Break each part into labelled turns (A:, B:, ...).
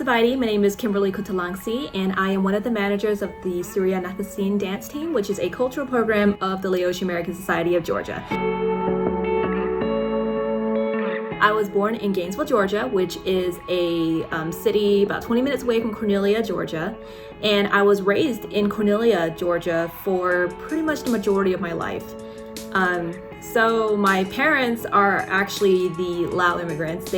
A: Vitae. My name is Kimberly Lattanaxay, and I am one of the managers of the Souliya Natasinh dance team, which is a cultural program of the Laotian American Society of Georgia. I was born in Gainesville, Georgia, which is a city about 20 minutes away from Cornelia, Georgia. And I was raised in Cornelia, Georgia for pretty much the majority of my life. So my parents are actually the Lao immigrants.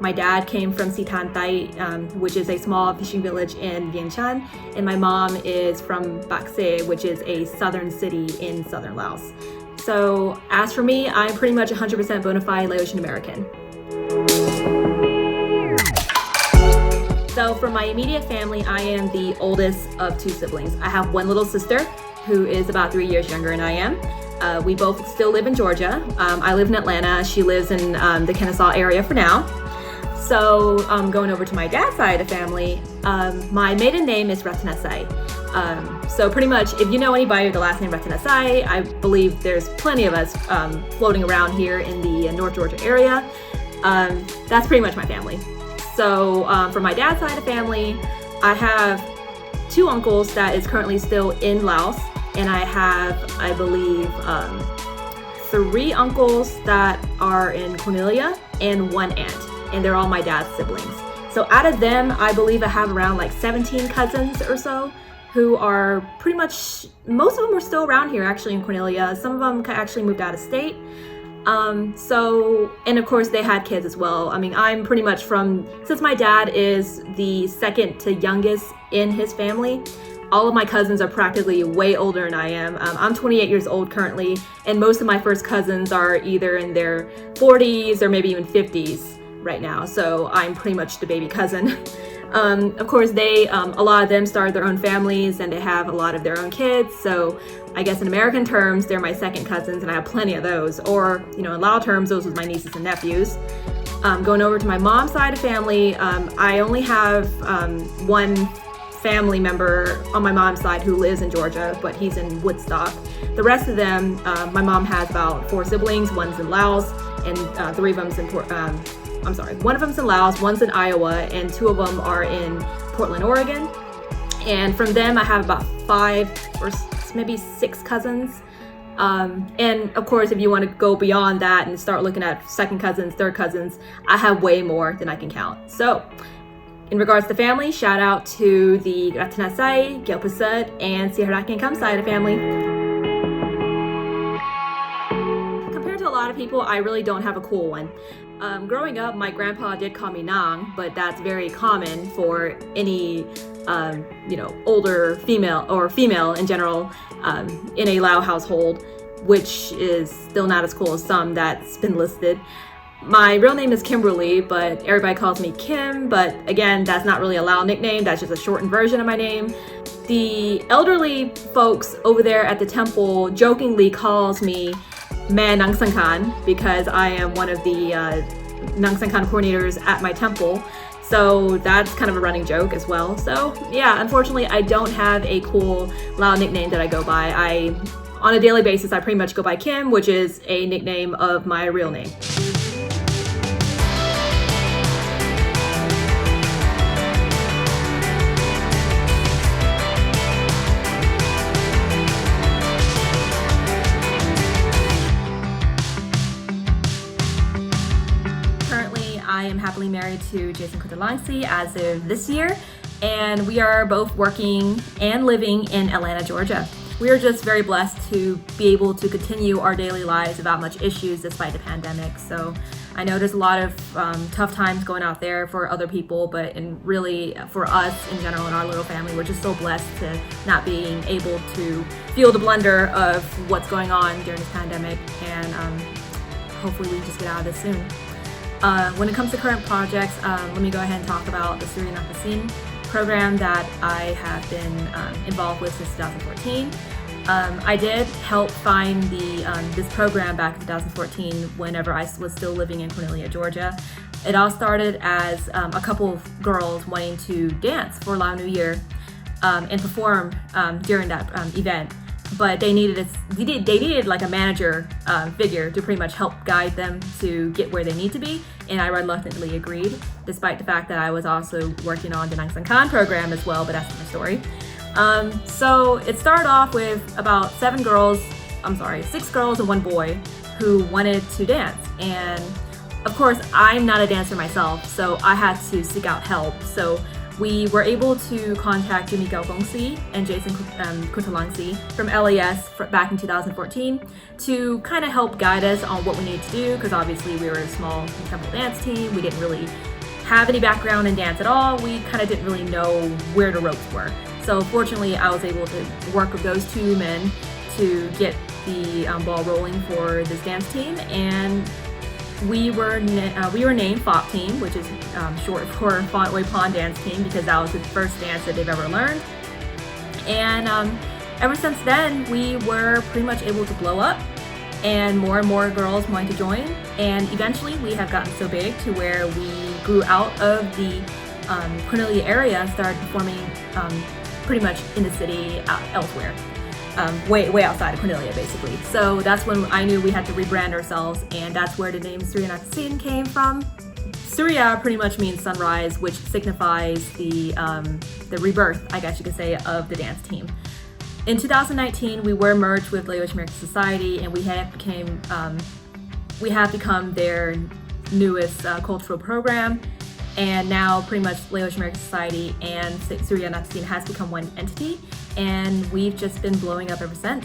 A: My dad came from Sitantay, which is a small fishing village in Vientiane, and my mom is from Lattanaxay, which is a southern city in southern Laos. So as for me, I'm pretty much 100% bona fide Laotian American. So for my immediate family, I am the oldest of two siblings. I have one little sister who is about 3 years younger than I am. We both still live in Georgia. I live in Atlanta. She lives in the Kennesaw area for now. So going over to my dad's side of the family, my maiden name is Lattanaxay. So pretty much, if you know anybody with the last name Lattanaxay, I believe there's plenty of us floating around here in the North Georgia area. That's pretty much my family. So for my dad's side of the family, I have two uncles that is currently still in Laos, and I have, I believe, three uncles that are in Cornelia and one aunt, and they're all my dad's siblings. So out of them, I believe I have around like 17 cousins or so who are pretty much, most of them are still around here actually in Cornelia. Some of them actually moved out of state. And of course they had kids as well. I mean, I'm pretty much since my dad is the second to youngest in his family, all of my cousins are practically way older than I am. I'm 28 years old currently, and most of my first cousins are either in their 40s or maybe even 50s right now. So I'm pretty much the baby cousin. Of course, a lot of them started their own families and they have a lot of their own kids. So I guess in American terms, they're my second cousins, and I have plenty of those. Or, in Lao terms, those was my nieces and nephews. Going over to my mom's side of family, I only have one family member on my mom's side who lives in Georgia, but he's in Woodstock. The rest of them, my mom has about 4 siblings. One's in Laos, and one of them's in Laos, one's in Iowa, and 2 of them are in Portland, Oregon. And from them, I have about 5 or maybe 6 cousins. And of course, if you want to go beyond that and start looking at second cousins, third cousins, I have way more than I can count. So in regards to family, shout out to the Lattanaxay, Gilpasud, and Siharakin Kamsai family. Compared to a lot of people, I really don't have a cool one. Growing up, my grandpa did call me Nang, but that's very common for any, older female or female in general in a Lao household, which is still not as cool as some that's been listed. My real name is Kimberly, but everybody calls me Kim, but again, that's not really a Lao nickname, that's just a shortened version of my name. The elderly folks over there at the temple jokingly calls me Man Nang Sangkan because I am one of the Nang Sangkan coordinators at my temple. So that's kind of a running joke as well. So yeah, unfortunately, I don't have a cool Lao nickname that I go by. On a daily basis, I pretty much go by Kim, which is a nickname of my real name. I am happily married to Jason Lattanaxay as of this year, and we are both working and living in Atlanta, Georgia. We are just very blessed to be able to continue our daily lives without much issues despite the pandemic. So I know there's a lot of tough times going out there for other people, but really for us in general in our little family, we're just so blessed to not being able to feel the blunder of what's going on during this pandemic, and hopefully we just get out of this soon. When it comes to current projects, let me go ahead and talk about the Souliya Natasinh program that I have been involved with since 2014. I did help find this program back in 2014 whenever I was still living in Cornelia, Georgia. It all started as a couple of girls wanting to dance for Lao New Year and perform during that event. but they needed like a manager figure to pretty much help guide them to get where they need to be, and I reluctantly agreed, despite the fact that I was also working on the Natasinh program as well, but that's another story. So it started off with about 6 girls and 1 boy who wanted to dance, and of course I'm not a dancer myself, so I had to seek out help. So we were able to contact Jimmy Gaogongsi and Jason Lattanaxay from LAS back in 2014 to kind of help guide us on what we needed to do, because obviously we were a small temple dance team. We didn't really have any background in dance at all. We kind of didn't really know where the ropes were. So fortunately, I was able to work with those 2 men to get the ball rolling for this dance team, and we were named FOP Team, which is short for Font Pond Dance Team, because that was the first dance that they've ever learned. And ever since then, we were pretty much able to blow up, and more girls wanted to join. And eventually, we have gotten so big to where we grew out of the Cornelia area and started performing pretty much in the city elsewhere. Way outside of Cornelia, basically. So that's when I knew we had to rebrand ourselves, and that's where the name Souliya Natasinh came from. Souliya pretty much means sunrise, which signifies the rebirth, I guess you could say, of the dance team. In 2019, we were merged with Laos American Society, and we have become their newest cultural program. And now pretty much Laos American Society and Souliya Natasinh has become one entity, and we've just been blowing up ever since,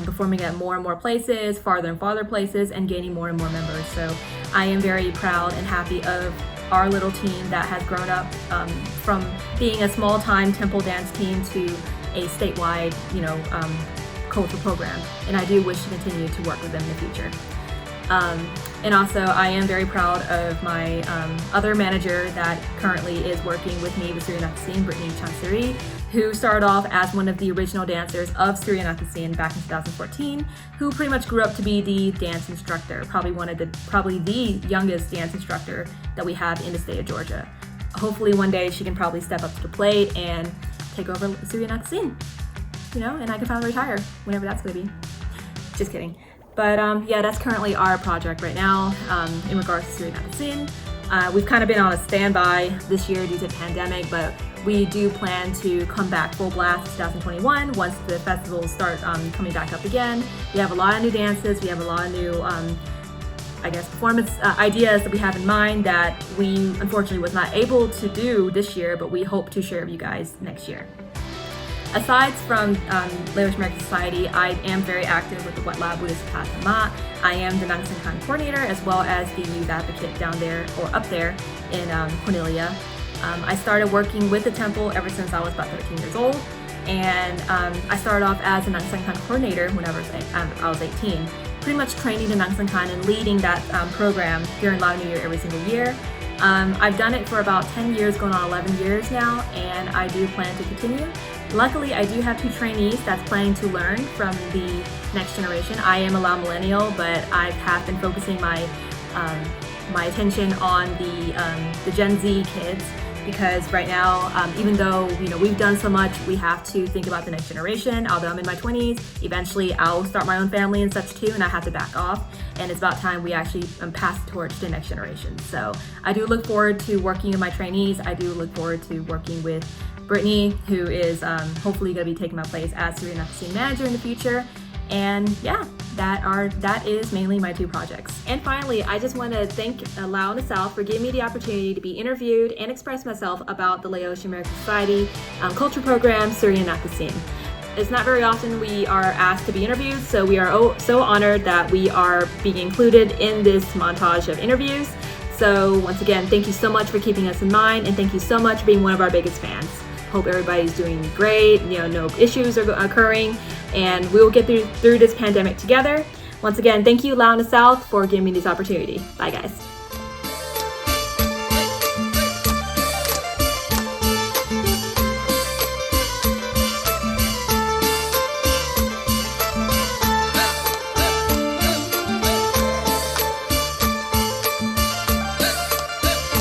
A: performing at more and more places, farther and farther places, and gaining more and more members. So I am very proud and happy of our little team that has grown up from being a small-time temple dance team to a statewide, cultural program. And I do wish to continue to work with them in the future. And also, I am very proud of my other manager that currently is working with me with Souliya Natasinh, Brittany, who started off as one of the original dancers of Souliya Natasinh back in 2014, who pretty much grew up to be the dance instructor, probably the youngest dance instructor that we have in the state of Georgia. Hopefully one day she can probably step up to the plate and take over Souliya Natasinh, and I can finally retire whenever that's going to be. Just kidding. But yeah, that's currently our project right now in regards to Souliya Natasinh. We've kind of been on a standby this year due to the pandemic, but we do plan to come back full blast in 2021 once the festivals start coming back up again. We have a lot of new dances. We have a lot of new, performance ideas that we have in mind that we unfortunately was not able to do this year, but we hope to share with you guys next year. Aside from Laos American Society, I am very active with the Wat La Buddhist Patama. I am the Natasinh coordinator as well as the youth advocate down there or up there in Cornelia. I started working with the temple ever since I was about 13 years old, and I started off as a Natasinh coordinator whenever I was 18, pretty much training the Natasinh and leading that program during Lao New Year every single year. I've done it for about 10 years, going on 11 years now, and I do plan to continue. Luckily, I do have 2 trainees that's planning to learn from the next generation. I am a Lao millennial, but I have been focusing my attention on the Gen Z kids, because right now, even though we've done so much, we have to think about the next generation. Although I'm in my 20s, eventually I'll start my own family and such too, and I have to back off. And it's about time we actually pass the torch to the next generation. So I do look forward to working with my trainees. I do look forward to working with Brittany, who is hopefully going to be taking my place as Souliya Natasinh manager in the future. And yeah, that is mainly my 2 projects. And finally, I just want to thank Lao in the South for giving me the opportunity to be interviewed and express myself about the Laos American Society culture program, Souliya Natasinh. It's not very often we are asked to be interviewed, so we are so honored that we are being included in this montage of interviews. So once again, thank you so much for keeping us in mind, and thank you so much for being one of our biggest fans. Hope everybody's doing great, no issues are occurring, and we will get through this pandemic together. Once again, thank you, Lao in the South, for giving me this opportunity. Bye, guys.